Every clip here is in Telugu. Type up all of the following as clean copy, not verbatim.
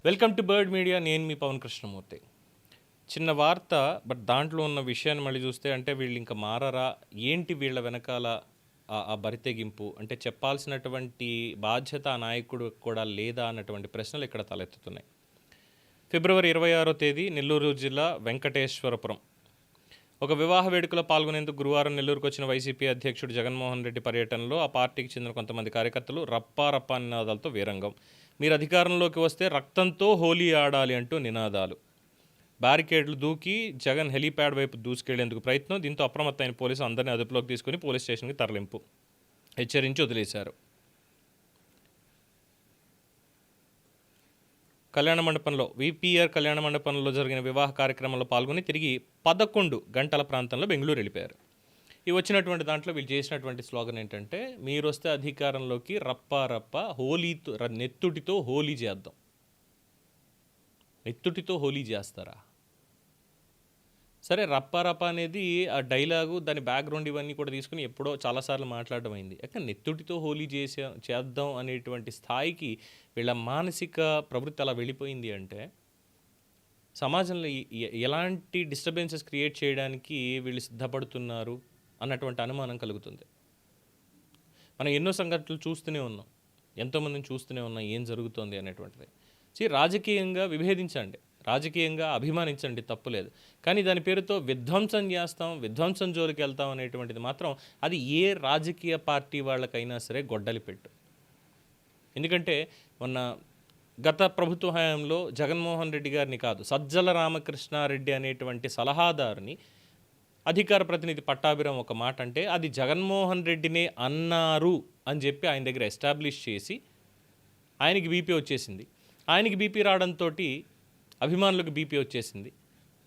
Welcome to bird media. నేను మీ పవన్ కృష్ణమూర్తి. చిన్న వార్త, బట్ దాంట్లో ఉన్న విషయాన్ని మళ్ళీ చూస్తే అంటే వీళ్ళు ఇంకా మారరా ఏంటి, వీళ్ళ వెనకాల ఆ బరితెగింపు అంటే చెప్పాల్సినటువంటి బాధ్యత ఆ నాయకుడు కూడా లేదా అన్నటువంటి ప్రశ్నలు ఇక్కడ తలెత్తుతున్నాయి. ఫిబ్రవరి 26వ తేదీ నెల్లూరు జిల్లా వెంకటేశ్వరపురం ఒక వివాహ వేడుకలో పాల్గొనేందుకు గురువారం నెల్లూరుకు వచ్చిన వైసీపీ అధ్యక్షుడు జగన్మోహన్ రెడ్డి పర్యటనలో ఆ పార్టీకి చెందిన కొంతమంది కార్యకర్తలు రప్పా నినాదాలతో వీరంగం. మీరు అధికారంలోకి వస్తే రక్తంతో హోలీ ఆడాలి అంటూ నినాదాలు. బ్యారికేడ్లు దూకి జగన్ హెలీప్యాడ్ వైపు దూసుకెళ్లేందుకు ప్రయత్నం. దీంతో అప్రమత్తమైన పోలీసులు అందరినీ అదుపులోకి తీసుకుని పోలీస్ స్టేషన్కి తరలింపు, హెచ్చరించి వదిలేశారు. కళ్యాణ మండపంలో విపిఆర్ కళ్యాణ మండపంలో జరిగిన వివాహ కార్యక్రమంలో పాల్గొని తిరిగి 11 గంటల ప్రాంతంలో బెంగళూరు వెళ్ళిపోయారు. ఈ వచ్చినటువంటి దాంట్లో వీళ్ళు చేసినటువంటి స్లోగన్ ఏంటంటే, మీరు వస్తే అధికారంలోకి రప్పా హోలీతో నెత్తుటితో హోలీ చేద్దాం. నెత్తుటితో హోలీ చేస్తారా? సరే, రప్పా అనేది ఆ డైలాగు, దాని బ్యాక్గ్రౌండ్ ఇవన్నీ కూడా తీసుకుని ఎప్పుడో చాలాసార్లు మాట్లాడడం అయింది. ఎక్కడ నెత్తుటితో హోలీ చేద్దాం అనేటువంటి స్థాయికి వీళ్ళ మానసిక ప్రవృత్తి అలా వెళ్ళిపోయింది అంటే సమాజంలో ఎలాంటి డిస్టర్బెన్సెస్ క్రియేట్ చేయడానికి వీళ్ళు సిద్ధపడుతున్నారు అన్నటువంటి అనుమానం కలుగుతుంది. మనం ఎన్నో సంఘటనలు చూస్తూనే ఉన్నాం, ఎంతోమందిని చూస్తూనే ఉన్నాం ఏం జరుగుతుంది అనేటువంటిది. రాజకీయంగా విభేదించండి, రాజకీయంగా అభిమానించండి, తప్పులేదు. కానీ దాని పేరుతో విధ్వంసం చేస్తాం, విధ్వంసం జోలికి వెళ్తాం అనేటువంటిది మాత్రం అది ఏ రాజకీయ పార్టీ వాళ్ళకైనా సరే గొడ్డలి పెట్టు. ఎందుకంటే మొన్న గత ప్రభుత్వ హయాంలో జగన్మోహన్ రెడ్డి గారిని కాదు, సజ్జల రామకృష్ణారెడ్డి అనేటువంటి సలహాదారుని అధికార ప్రతినిధి పట్టాభిరామ్ ఒక మాట అంటే అది జగన్మోహన్ రెడ్డినే అన్నారు అని చెప్పి ఆయన దగ్గర ఎస్టాబ్లిష్ చేసి ఆయనకి బీపీ వచ్చేసింది. ఆయనకి బీపీ రావడంతో అభిమానులకు బీపీ వచ్చేసింది.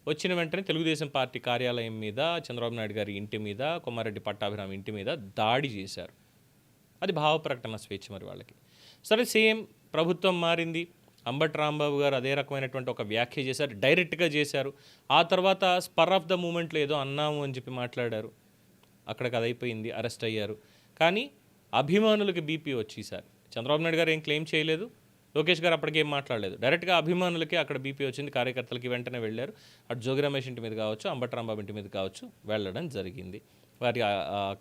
వచ్చిన వెంటనే తెలుగుదేశం పార్టీ కార్యాలయం మీద, చంద్రబాబు నాయుడు గారి ఇంటి మీద, కొమ్మారెడ్డి పట్టాభిరామ్ ఇంటి మీద దాడి చేశారు. అది భావ ప్రకటన స్వేచ్ఛ మరి వాళ్ళకి. సరే, సేమ్ ప్రభుత్వం మారింది, అంబటి రాంబాబు గారు అదే రకమైనటువంటి ఒక వ్యాఖ్య చేశారు, డైరెక్ట్గా చేశారు. ఆ తర్వాత స్పర్ ఆఫ్ ద మూమెంట్లో ఏదో అన్నాము అని చెప్పి మాట్లాడారు, అక్కడికి అది అయిపోయింది, అరెస్ట్ అయ్యారు. కానీ అభిమానులకి బీపీ వచ్చేసారు. చంద్రబాబు నాయుడు గారు ఏం క్లెయిమ్ చేయలేదు, లోకేష్ గారు అప్పటికేం మాట్లాడలేదు, డైరెక్ట్గా అభిమానులకే అక్కడ బీపీ వచ్చింది. కార్యకర్తలకి వెంటనే వెళ్ళారు. అటు జోగి రమేష్ ఇంటి మీద కావచ్చు, అంబటి రాంబాబు ఇంటి మీద కావచ్చు వెళ్ళడం జరిగింది. వారి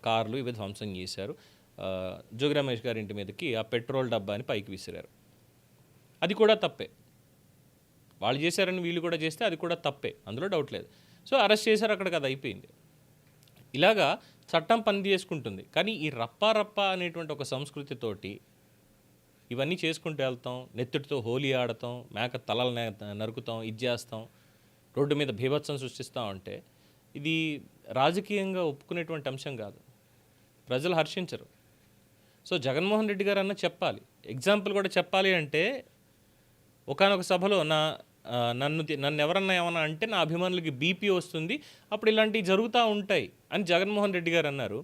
కార్లు ఇవి ధ్వంసం చేశారు. జోగి రమేష్ గారి ఇంటి మీదకి ఆ పెట్రోల్ డబ్బాని పైకి విసిరారు. అది కూడా తప్పే, వాళ్ళు చేశారని వీళ్ళు కూడా చేస్తే అది కూడా తప్పే, అందులో డౌట్ లేదు. సో అరెస్ట్ చేశారు, అక్కడికి అది అయిపోయింది. ఇలాగా చట్టం పని చేసుకుంటుంది. కానీ ఈ రప్పా అనేటువంటి ఒక సంస్కృతితోటి ఇవన్నీ చేసుకుంటూ వెళ్తాం, నెత్తుటితో హోలీ ఆడతాం, మేక తలలు నరుకుతాం, ఇది చేస్తాం, రోడ్డు మీద బీభత్సం సృష్టిస్తాం అంటే ఇది రాజకీయంగా ఒప్పుకునేటువంటి అంశం కాదు. ప్రజలు హర్షించరు. సో జగన్మోహన్ రెడ్డి గారు అన్న చెప్పాలి, ఎగ్జాంపుల్ కూడా చెప్పాలి. అంటే ఒకానొక సభలో నన్ను ఎవరన్నా ఏమన్నా అంటే నా అభిమానులకి బీపీ వస్తుంది, అప్పుడు ఇలాంటివి జరుగుతూ ఉంటాయి అని జగన్మోహన్ రెడ్డి గారు అన్నారు.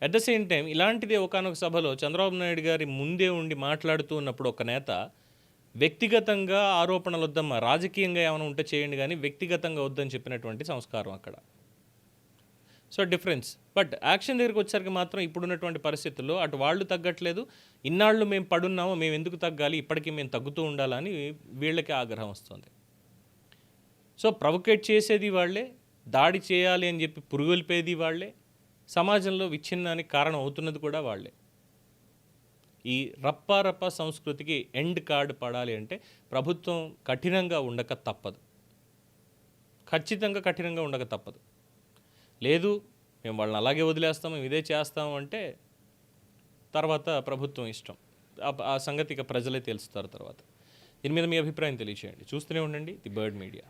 అట్ ద సేమ్ టైం ఇలాంటిదే ఒకానొక సభలో చంద్రబాబు నాయుడు గారి ముందే ఉండి మాట్లాడుతూ ఉన్నప్పుడు ఒక నేత వ్యక్తిగతంగా ఆరోపణలు వద్దమ్మా, రాజకీయంగా ఏమైనా ఉంటే చేయండి కానీ వ్యక్తిగతంగా వద్దని చెప్పినటువంటి సంస్కారం అక్కడ. So difference. బట్ యాక్షన్ దగ్గరికి వచ్చేసరికి మాత్రం ఇప్పుడున్నటువంటి పరిస్థితుల్లో అటు వాళ్ళు తగ్గట్లేదు, ఇన్నాళ్ళు మేము పడున్నాము, మేము ఎందుకు తగ్గాలి, ఇప్పటికీ మేము తగ్గుతూ ఉండాలని వీళ్ళకి ఆగ్రహం వస్తుంది. సో ప్రొవోకేట్ చేసేది వాళ్ళే, దాడి చేయాలి అని చెప్పి పురుగొల్పేది వాళ్ళే, సమాజంలో విచ్ఛిన్నానికి కారణం అవుతున్నది కూడా వాళ్ళే. ఈ రప్పా సంస్కృతికి ఎండ్ కార్డు పడాలి అంటే ప్రభుత్వం కఠినంగా ఉండక తప్పదు, ఖచ్చితంగా కఠినంగా ఉండక తప్పదు. లేదు మేము వాళ్ళని అలాగే వదిలేస్తాం, మేము ఇదే చేస్తాము అంటే తర్వాత ప్రభుత్వం ఇష్టం. ఆ సంగతి ఇక ప్రజలే తెలుస్తారు తర్వాత. దీని మీద మీ అభిప్రాయం తెలియచేయండి. చూస్తూనే ఉండండి ది బర్డ్ మీడియా.